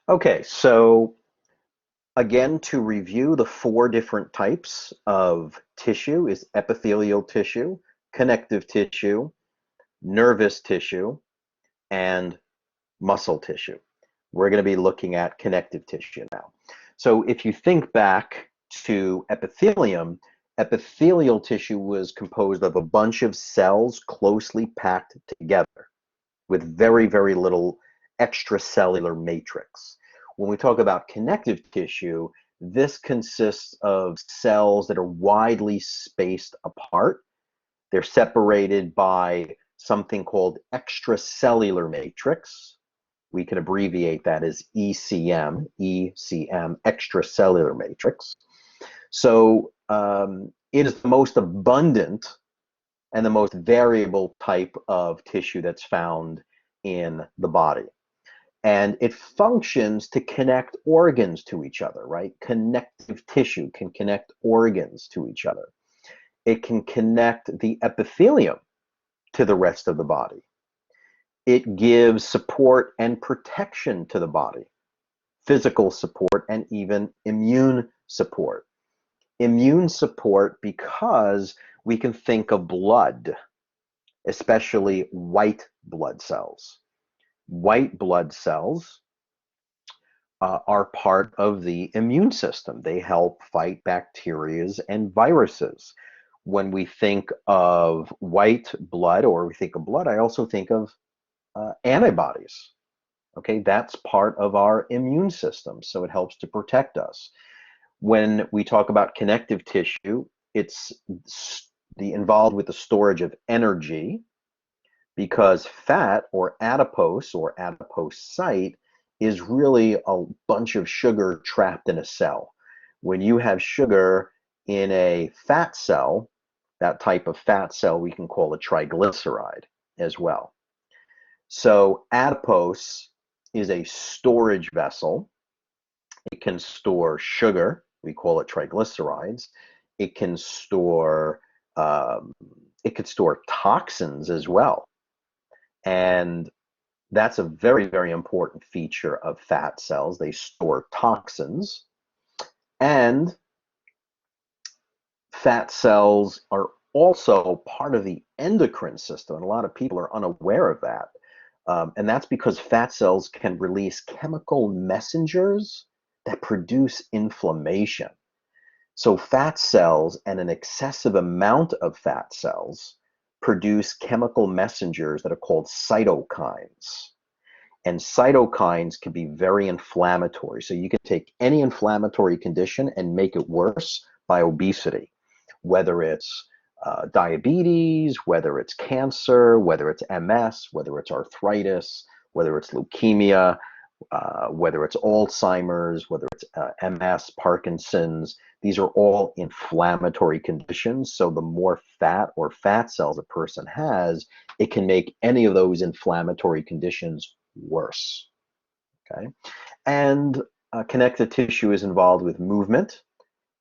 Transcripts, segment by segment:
Okay, so again, to review the four different types of tissue is epithelial tissue, connective tissue, nervous tissue, and muscle tissue. We're going to be looking at connective tissue now. So if you think back to epithelium, epithelial tissue was composed of a bunch of cells closely packed together with very, very little extracellular matrix. When we talk about connective tissue, this consists of cells that are widely spaced apart. They're separated by something called extracellular matrix. We can abbreviate that as ECM, extracellular matrix. So it is the most abundant and the most variable type of tissue that's found in the body. And it functions to connect organs to each other, right? Connective tissue can connect organs to each other. It can connect the epithelium to the rest of the body. It gives support and protection to the body, physical support and even immune support. Immune support because we can think of blood, especially white blood cells. White blood cells are part of the immune system. They help fight bacteria and viruses. When we think of white blood or we think of blood, I also think of antibodies. Okay, that's part of our immune system, so it helps to protect us. When we talk about connective tissue, it's involved with the storage of energy, because fat or adipocyte is really a bunch of sugar trapped in a cell. When you have sugar in a fat cell, that type of fat cell we can call a triglyceride as well. So adipose is a storage vessel. It can store sugar, we call it triglycerides. It can store toxins as well. And that's a very, very important feature of fat cells. They store toxins. And fat cells are also part of the endocrine system. And a lot of people are unaware of that. And that's because fat cells can release chemical messengers that produce inflammation. So fat cells and an excessive amount of fat cells produce chemical messengers that are called cytokines. And cytokines can be very inflammatory. So you can take any inflammatory condition and make it worse by obesity, whether it's diabetes, whether it's cancer, whether it's MS, whether it's arthritis, whether it's leukemia, whether it's Alzheimer's, whether it's MS, Parkinson's. These are all inflammatory conditions. So the more fat or fat cells a person has, it can make any of those inflammatory conditions worse. Okay, and connective tissue is involved with movement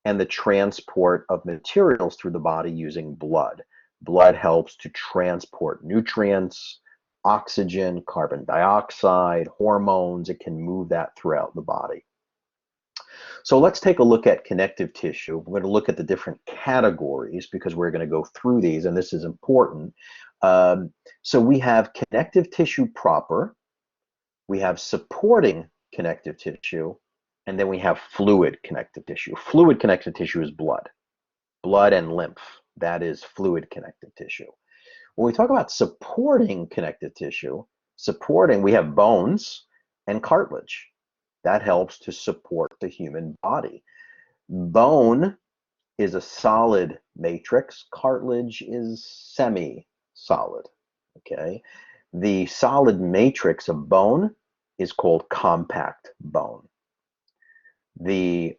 and the transport of materials through the body using blood. Blood helps to transport nutrients, oxygen, carbon dioxide, hormones. It can move that throughout the body. So let's take a look at connective tissue. We're going to look at the different categories because we're going to go through these, and this is important. So we have connective tissue proper, we have supporting connective tissue, and then we have fluid connective tissue. Fluid connective tissue is blood and lymph. That is fluid connective tissue. When we talk about supporting connective tissue, we have bones and cartilage. That helps to support the human body. Bone is a solid matrix. Cartilage is semi-solid. Okay. The solid matrix of bone is called compact bone. The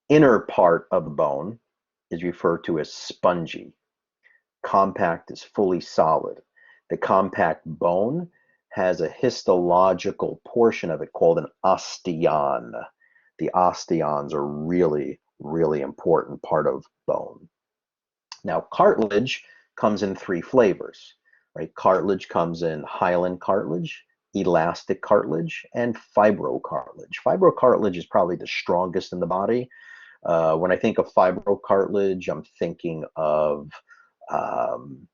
inner part of the bone is referred to as spongy. Compact is fully solid. The compact bone has a histological portion of it called an osteon. The osteons are really, really important part of bone. Now, cartilage comes in three flavors, right? Cartilage comes in hyaline cartilage, elastic cartilage, and fibrocartilage. Fibrocartilage is probably the strongest in the body. When I think of fibrocartilage, um,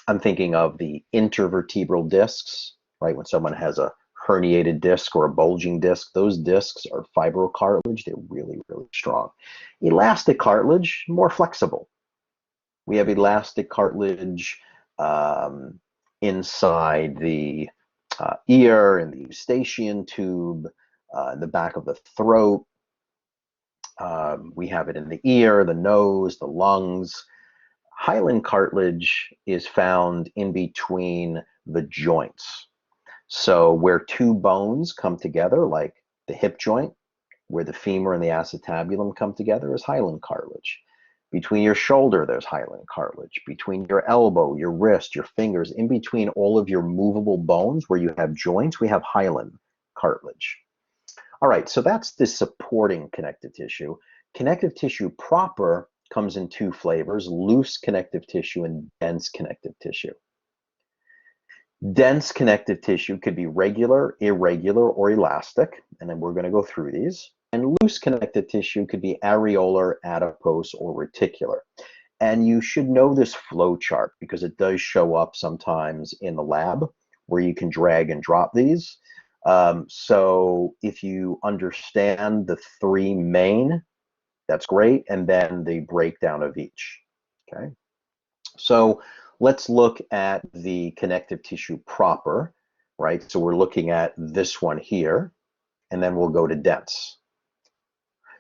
I'm thinking of the intervertebral discs, right? When someone has a herniated disc or a bulging disc, those discs are fibrocartilage. They're really, really strong. Elastic cartilage, more flexible. We have elastic cartilage um, inside the ear and the eustachian tube, in the back of the throat. We have it in the ear, the nose, the lungs. Hyaline cartilage is found in between the joints. So where two bones come together, like the hip joint, where the femur and the acetabulum come together, is hyaline cartilage. Between your shoulder, there's hyaline cartilage. Between your elbow, your wrist, your fingers, in between all of your movable bones where you have joints, we have hyaline cartilage. All right, so that's the supporting connective tissue. Connective tissue proper comes in two flavors: loose connective tissue and dense connective tissue. Dense connective tissue could be regular, irregular, or elastic, and then we're going to go through these. And loose connective tissue could be areolar, adipose, or reticular. And you should know this flow chart because it does show up sometimes in the lab where you can drag and drop these. So if you understand the three main, that's great, and then the breakdown of each. Okay, so let's look at the connective tissue proper, right? So we're looking at this one here, and then we'll go to dense.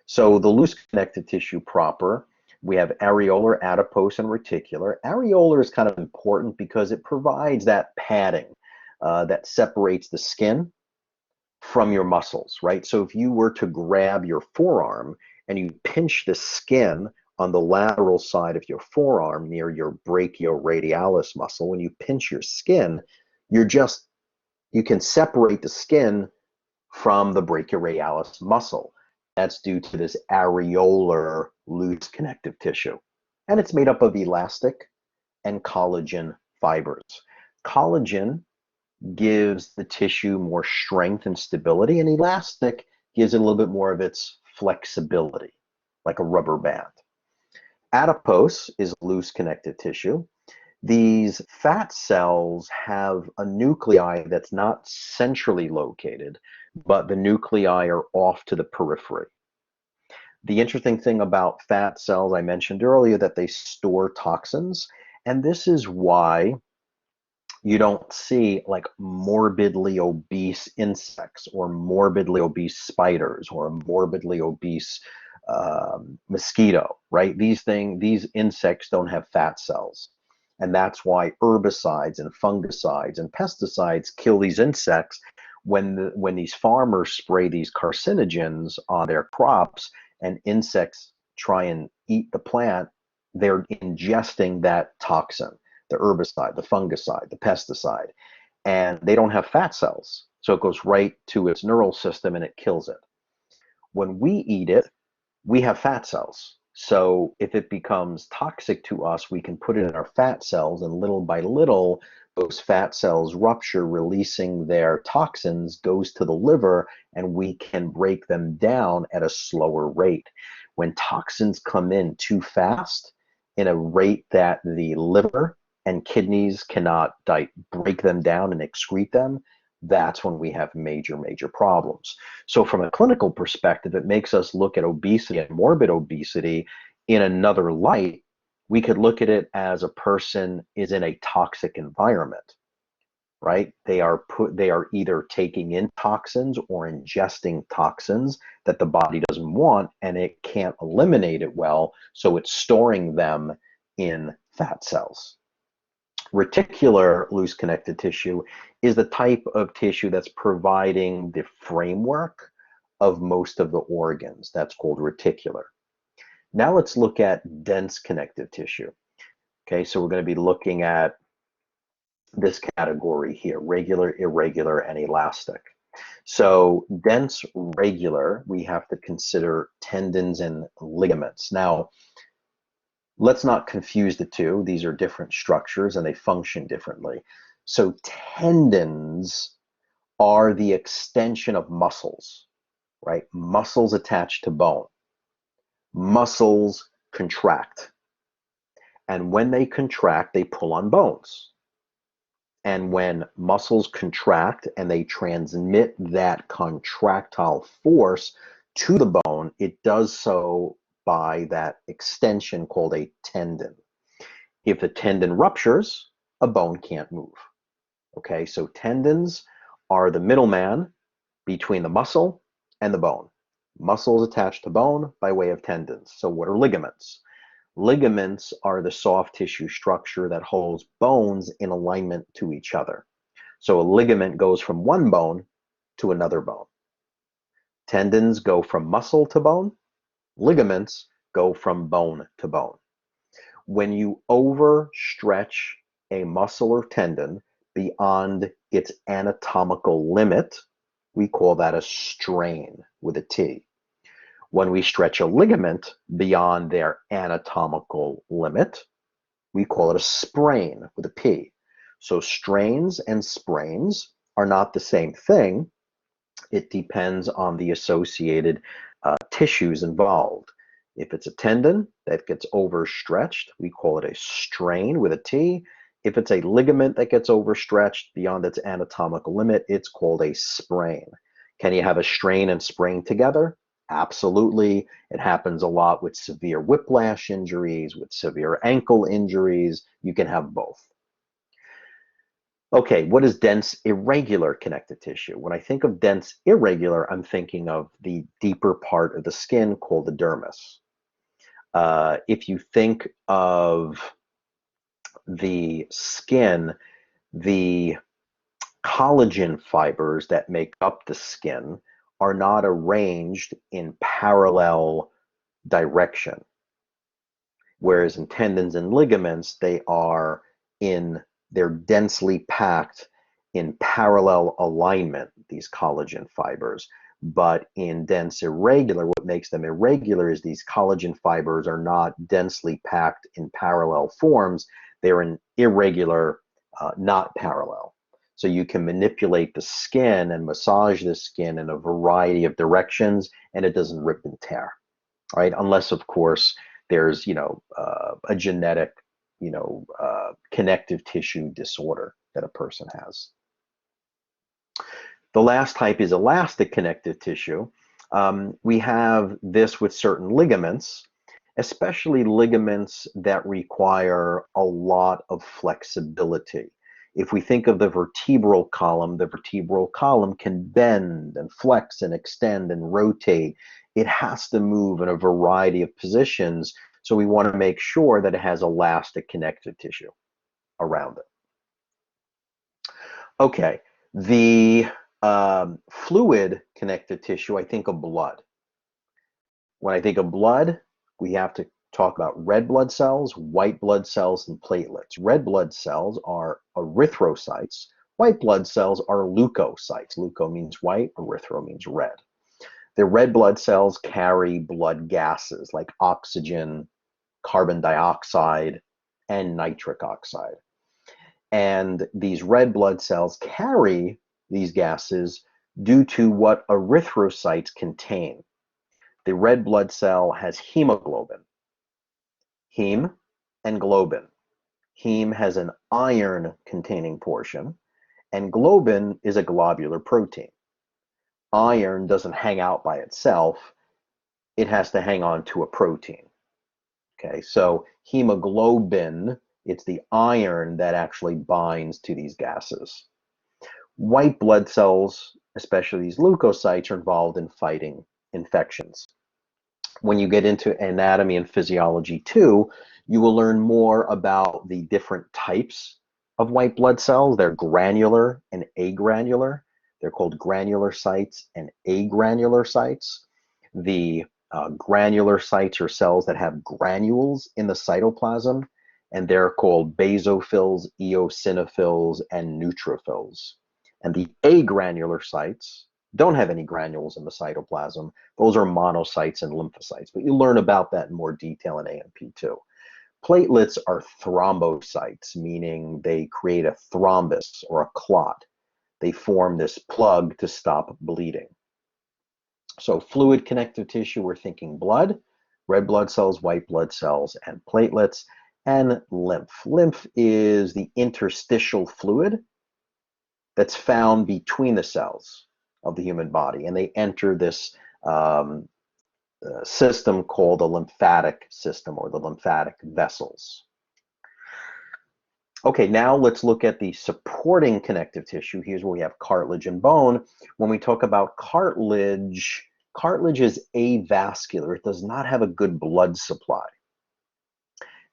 So the loose connective tissue proper, we have areolar, adipose, and reticular. Areolar is kind of important because it provides that padding that separates the skin from your muscles, right? So if you were to grab your forearm and you pinch the skin on the lateral side of your forearm near your brachioradialis muscle, when you pinch your skin, you can separate the skin from the brachioradialis muscle. That's due to this areolar loose connective tissue. And it's made up of elastic and collagen fibers. Collagen gives the tissue more strength and stability, and elastic gives it a little bit more of its flexibility, like a rubber band. Adipose is loose connective tissue. These fat cells have a nuclei that's not centrally located, but the nuclei are off to the periphery. The interesting thing about fat cells, I mentioned earlier that they store toxins, and this is why you don't see like morbidly obese insects or morbidly obese spiders or a morbidly obese mosquito, right? These insects don't have fat cells. And that's why herbicides and fungicides and pesticides kill these insects. When these farmers spray these carcinogens on their crops and insects try and eat the plant, they're ingesting that toxin, the herbicide, the fungicide, the pesticide, and they don't have fat cells. So it goes right to its neural system and it kills it. When we eat it, we have fat cells. So if it becomes toxic to us, we can put it in our fat cells, and little by little, those fat cells rupture, releasing their toxins, goes to the liver, and we can break them down at a slower rate. When toxins come in too fast, in a rate that the liver and kidneys cannot break them down and excrete them, that's when we have major, major problems. So from a clinical perspective, it makes us look at obesity and morbid obesity in another light. We could look at it as a person is in a toxic environment, right? They are either taking in toxins or ingesting toxins that the body doesn't want, and it can't eliminate it well, so it's storing them in fat cells. Reticular loose connective tissue is the type of tissue that's providing the framework of most of the organs. That's called reticular. Now let's look at dense connective tissue. Okay, so we're going to be looking at this category here: regular, irregular, and elastic. So dense, regular, we have to consider tendons and ligaments. Now, let's not confuse the two. These are different structures and they function differently. So tendons are the extension of muscles, right? Muscles attached to bone. Muscles contract. And when they contract, they pull on bones. And when muscles contract and they transmit that contractile force to the bone, it does so by that extension called a tendon. If the tendon ruptures, a bone can't move. Okay, so tendons are the middleman between the muscle and the bone. Muscles attached to bone by way of tendons. So what are ligaments? Ligaments are the soft tissue structure that holds bones in alignment to each other. So a ligament goes from one bone to another bone. Tendons go from muscle to bone. Ligaments go from bone to bone. When you overstretch a muscle or tendon beyond its anatomical limit, we call that a strain with a T. When we stretch a ligament beyond their anatomical limit, we call it a sprain with a P. So strains and sprains are not the same thing. It depends on the associated tissues involved. If it's a tendon that gets overstretched, we call it a strain with a T. If it's a ligament that gets overstretched beyond its anatomical limit, it's called a sprain. Can you have a strain and sprain together? Absolutely. It happens a lot with severe whiplash injuries, with severe ankle injuries. You can have both. Okay, what is dense irregular connective tissue? When I think of dense irregular, I'm thinking of the deeper part of the skin called the dermis. If you think of the skin, the collagen fibers that make up the skin are not arranged in parallel direction. Whereas in tendons and ligaments, they're densely packed in parallel alignment, these collagen fibers. But in dense irregular, what makes them irregular is these collagen fibers are not densely packed in parallel forms. They're in irregular, not parallel. So you can manipulate the skin and massage the skin in a variety of directions, and it doesn't rip and tear, right? Unless, of course, there's a genetic connective tissue disorder that a person has. The last type is elastic connective tissue. We have this with certain ligaments, especially ligaments that require a lot of flexibility. If we think of the vertebral column can bend and flex and extend and rotate. It has to move in a variety of positions, so we want to make sure that it has elastic connective tissue around it. Okay, the fluid connective tissue, I think of blood. When I think of blood, we have to talk about red blood cells, white blood cells, and platelets. Red blood cells are erythrocytes. White blood cells are leukocytes. Leuko means white, erythro means red. The red blood cells carry blood gases like oxygen, carbon dioxide, and nitric oxide. And these red blood cells carry these gases due to what erythrocytes contain. The red blood cell has hemoglobin. Heme and globin. Heme has an iron-containing portion, and globin is a globular protein. Iron doesn't hang out by itself. It has to hang on to a protein. Okay, so hemoglobin, it's the iron that actually binds to these gases. White blood cells, especially these leukocytes, are involved in fighting infections. When you get into anatomy and physiology too, you will learn more about the different types of white blood cells. They're granular and agranular. They're called granular cytes and agranular cytes. The granular cytes are cells that have granules in the cytoplasm, and they're called basophils, eosinophils, and neutrophils. And the agranular cytes don't have any granules in the cytoplasm. Those are monocytes and lymphocytes, but you'll learn about that in more detail in A&P too. Platelets are thrombocytes, meaning they create a thrombus or a clot. they form this plug to stop bleeding. So fluid connective tissue, we're thinking blood, red blood cells, white blood cells, and platelets, and lymph. Lymph is the interstitial fluid that's found between the cells of the human body, and they enter this system called the lymphatic system, or the lymphatic vessels. Okay, now let's look at the supporting connective tissue. Here's where we have cartilage and bone. When we talk about cartilage, cartilage is avascular. It does not have a good blood supply.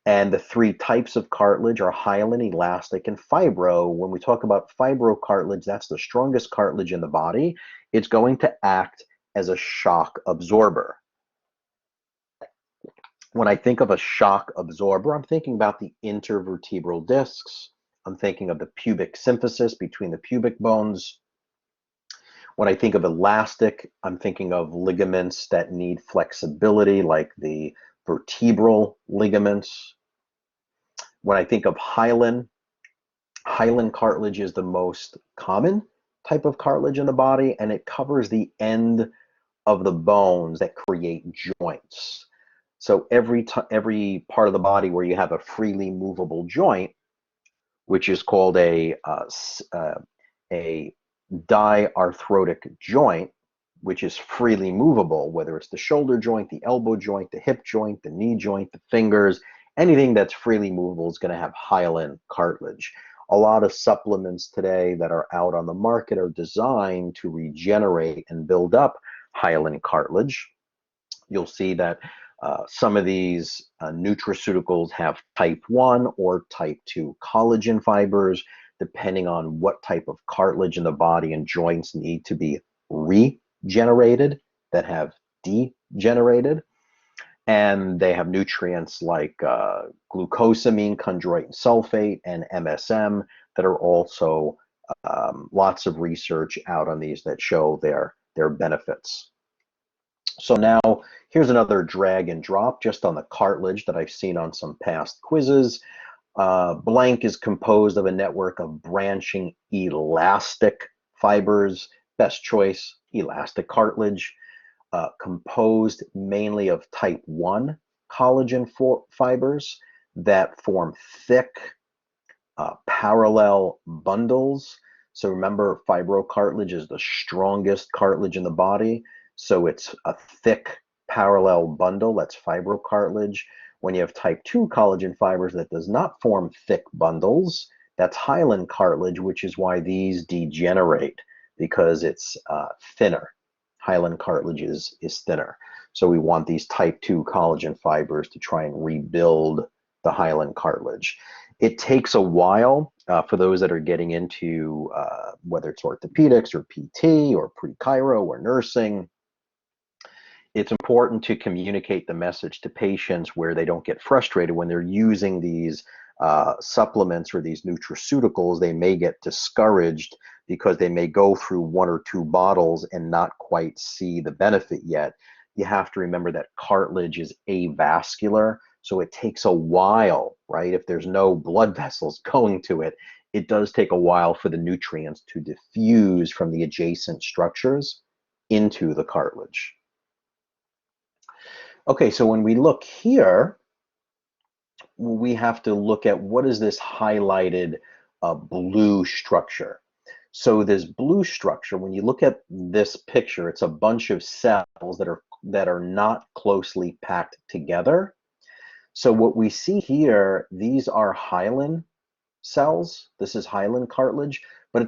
And the three types of cartilage are hyaline, elastic, and fibro. When we talk about fibrocartilage, that's the strongest cartilage in the body. It's going to act as a shock absorber. When I think of a shock absorber, I'm thinking about the intervertebral discs. I'm thinking of the pubic symphysis between the pubic bones. When I think of elastic, I'm thinking of ligaments that need flexibility, like the vertebral ligaments. When I think of hyaline, hyaline cartilage is the most common type of cartilage in the body, and it covers the end of the bones that create joints. So every part of the body where you have a freely movable joint, which is called a diarthrotic joint, which is freely movable, whether it's the shoulder joint, the elbow joint, the hip joint, the knee joint, the fingers, anything that's freely movable is going to have hyaline cartilage. A lot of supplements today that are out on the market are designed to regenerate and build up hyaline cartilage. You'll see that some of these nutraceuticals have type 1 or type 2 collagen fibers, depending on what type of cartilage in the body and joints need to be regenerated that have degenerated. And they have nutrients like glucosamine, chondroitin sulfate, and MSM that are also lots of research out on these that show their benefits. So now here's another drag and drop just on the cartilage that I've seen on some past quizzes. Blank is composed of a network of branching elastic fibers. Best choice, elastic cartilage. Composed mainly of type 1 collagen fibers that form thick, parallel bundles. So remember, fibrocartilage is the strongest cartilage in the body. So it's a thick, parallel bundle. That's fibrocartilage. When you have type 2 collagen fibers that does not form thick bundles, that's hyaline cartilage, which is why these degenerate, because it's thinner. Hyaline cartilage is thinner. So we want these type 2 collagen fibers to try and rebuild the hyaline cartilage. It takes a while for those that are getting into whether it's orthopedics or PT or pre-chiro or nursing. It's important to communicate the message to patients where they don't get frustrated when they're using these supplements or these nutraceuticals. They may get discouraged because they may go through 1 or 2 bottles and not quite see the benefit yet. You have to remember that cartilage is avascular, so it takes a while, right? If there's no blood vessels going to it, it does take a while for the nutrients to diffuse from the adjacent structures into the cartilage. Okay, so when we look here, we have to look at what is this highlighted blue structure. So this blue structure, when you look at this picture, it's a bunch of cells that are not closely packed together. So what we see here, these are hyaline cells. This is hyaline cartilage, but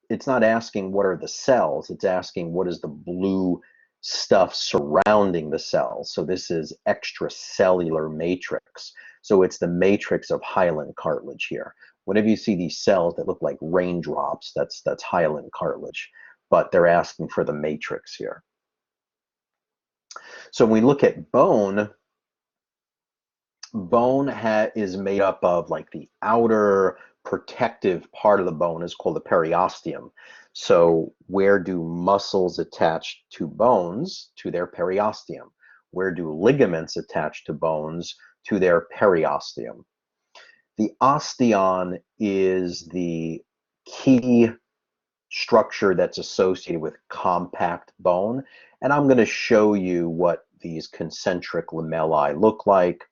it's not asking what are the cells, it's asking what is the blue stuff surrounding the cells. So this is extracellular matrix. So it's the matrix of hyaline cartilage here. Whenever you see these cells that look like raindrops, that's hyaline cartilage, but they're asking for the matrix here. So when we look at bone, is made up of like the outer protective part of the bone is called the periosteum. So where do muscles attach to bones? To their periosteum. Where do ligaments attach to bones? To their periosteum. The osteon is the key structure that's associated with compact bone. And I'm going to show you what these concentric lamellae look like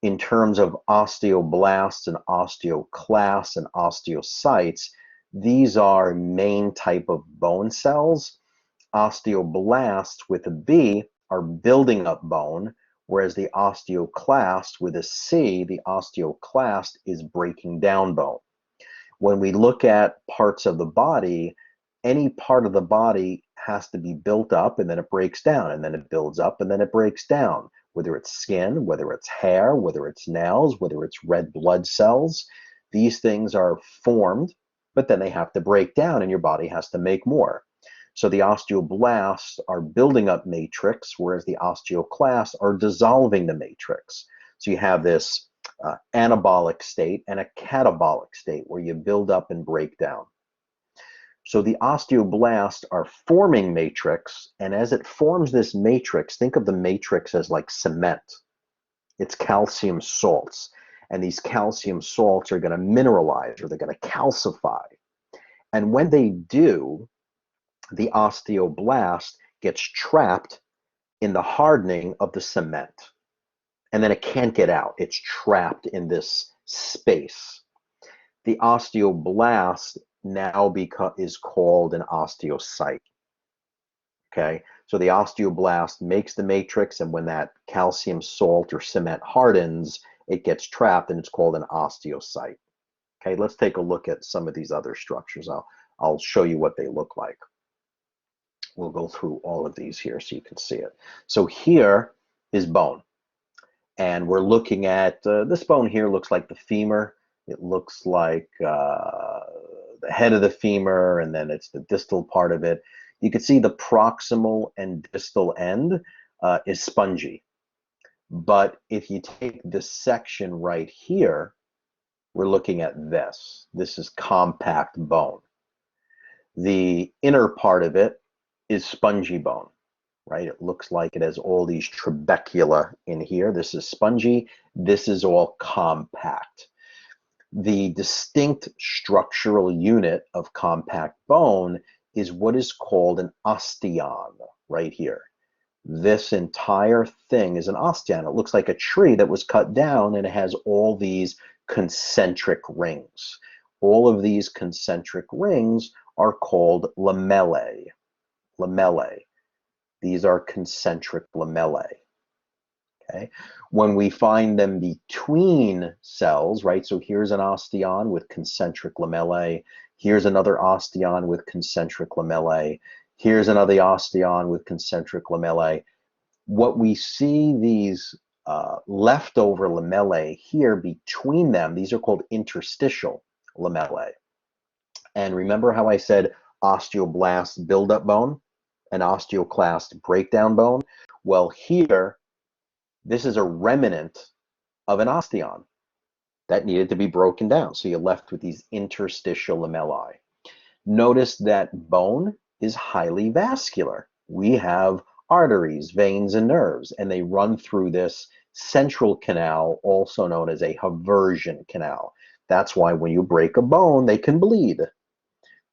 in terms of osteoblasts and osteoclasts and osteocytes. These are main type of bone cells. Osteoblasts with a B are building up bone, whereas the osteoclast with a C, the osteoclast, is breaking down bone. When we look at parts of the body, any part of the body has to be built up and then it breaks down, and then it builds up and then it breaks down, whether it's skin, whether it's hair, whether it's nails, whether it's red blood cells. These things are formed, but then they have to break down and your body has to make more. So the osteoblasts are building up matrix, whereas the osteoclasts are dissolving the matrix. So you have this anabolic state and a catabolic state where you build up and break down. So the osteoblasts are forming matrix, and as it forms this matrix, think of the matrix as like cement. It's calcium salts, and these calcium salts are going to mineralize, or they're going to calcify. And when they do, the osteoblast gets trapped in the hardening of the cement. And then it can't get out. It's trapped in this space. The osteoblast now is called an osteocyte. Okay, so the osteoblast makes the matrix, and when that calcium salt or cement hardens, it gets trapped and it's called an osteocyte. Okay, let's take a look at some of these other structures. I'll show you what they look like. We'll go through all of these here so you can see it. So here is bone. And we're looking at, this bone here looks like the femur. It looks like the head of the femur, and then it's the distal part of it. You can see the proximal and distal end is spongy. But if you take this section right here, we're looking at this. This is compact bone. The inner part of it is spongy bone. Right? It looks like it has all these trabecula in here. This is spongy. This is all compact. The distinct structural unit of compact bone is what is called an osteon right here. This entire thing is an osteon. It looks like a tree that was cut down, and it has all these concentric rings. All of these concentric rings are called lamellae. Lamellae. These are concentric lamellae. Okay? When we find them between cells, right? So here's an osteon with concentric lamellae. Here's another osteon with concentric lamellae. Here's another osteon with concentric lamellae. What we see these leftover lamellae here between them, these are called interstitial lamellae. And remember how I said osteoblasts build up bone? An osteoclast breakdown bone? Well, here, this is a remnant of an osteon that needed to be broken down. So you're left with these interstitial lamellae. Notice that bone is highly vascular. We have arteries, veins, and nerves, and they run through this central canal, also known as a haversian canal. That's why when you break a bone, they can bleed.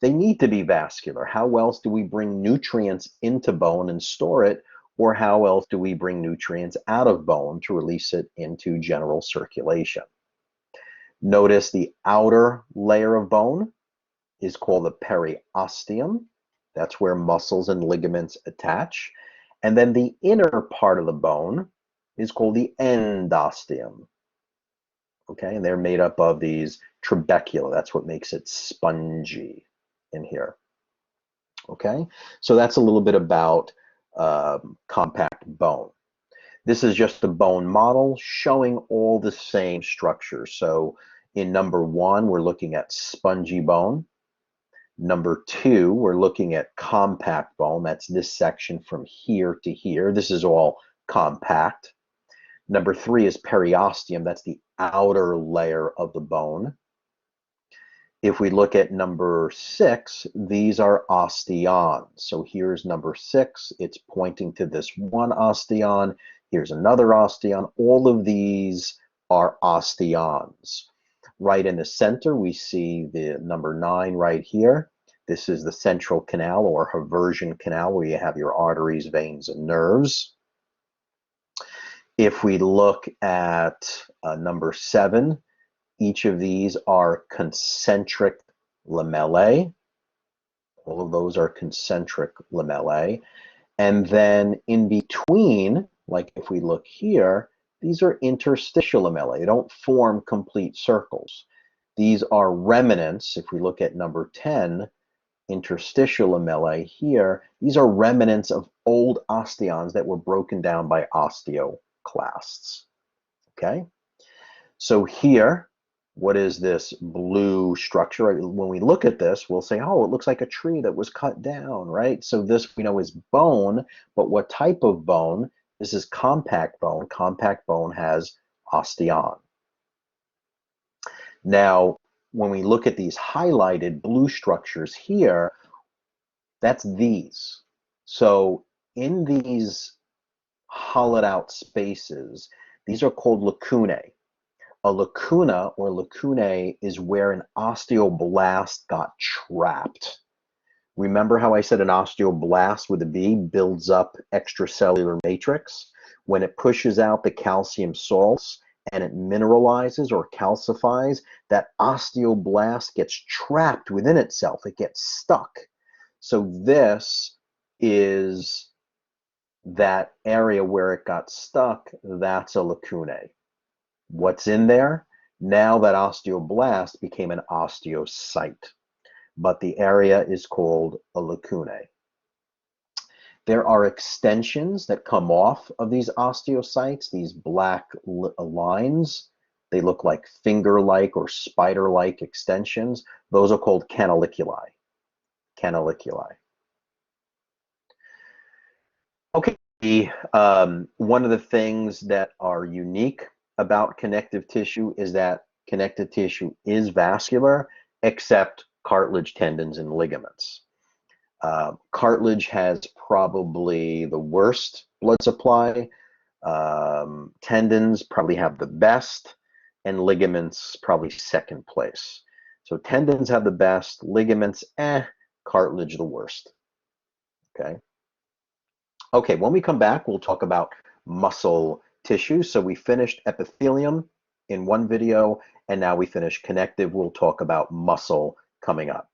They need to be vascular. How else do we bring nutrients into bone and store it? Or how else do we bring nutrients out of bone to release it into general circulation? Notice the outer layer of bone is called the periosteum. That's where muscles and ligaments attach. And then the inner part of the bone is called the endosteum. Okay, and they're made up of these trabecula. That's what makes it spongy in here. Okay, so that's a little bit about compact bone. This is just a bone model showing all the same structures. So in number 1, we're looking at spongy bone. Number 2, we're looking at compact bone. That's this section from here to here. This is all compact. Number 3 is periosteum. That's the outer layer of the bone. If we look at number 6, these are osteons. So here's number 6. It's pointing to this one osteon. Here's another osteon. All of these are osteons. Right in the center, we see the number 9 right here. This is the central canal or Haversian canal, where you have your arteries, veins, and nerves. If we look at number 7, each of these are concentric lamellae. All of those are concentric lamellae. And then in between, like if we look here, these are interstitial lamellae. They don't form complete circles. These are remnants. If we look at number 10, interstitial lamellae here, these are remnants of old osteons that were broken down by osteoclasts. Okay? So here, what is this blue structure? When we look at this, we'll say, oh, it looks like a tree that was cut down, right? So this we know is bone, but what type of bone? This is compact bone. Compact bone has osteon. Now, when we look at these highlighted blue structures here, that's these. So in these hollowed out spaces, these are called lacunae. A lacuna or lacunae is where an osteoblast got trapped. Remember how I said an osteoblast with a B builds up extracellular matrix? When it pushes out the calcium salts and it mineralizes or calcifies, that osteoblast gets trapped within itself. It gets stuck. So this is that area where it got stuck. That's a lacunae. What's in there? Now that osteoblast became an osteocyte, but the area is called a lacunae. There are extensions that come off of these osteocytes, these black lines. They look like finger-like or spider-like extensions. Those are called canaliculi. Canaliculi. Okay, one of the things that are unique about connective tissue is that connective tissue is vascular, except cartilage, tendons, and ligaments. Cartilage has probably the worst blood supply. Tendons probably have the best, and ligaments probably second place. So tendons have the best, ligaments, cartilage the worst. Okay. Okay, when we come back, we'll talk about muscle tissue. So we finished epithelium in one video, and now we finish connective. We'll talk about muscle coming up.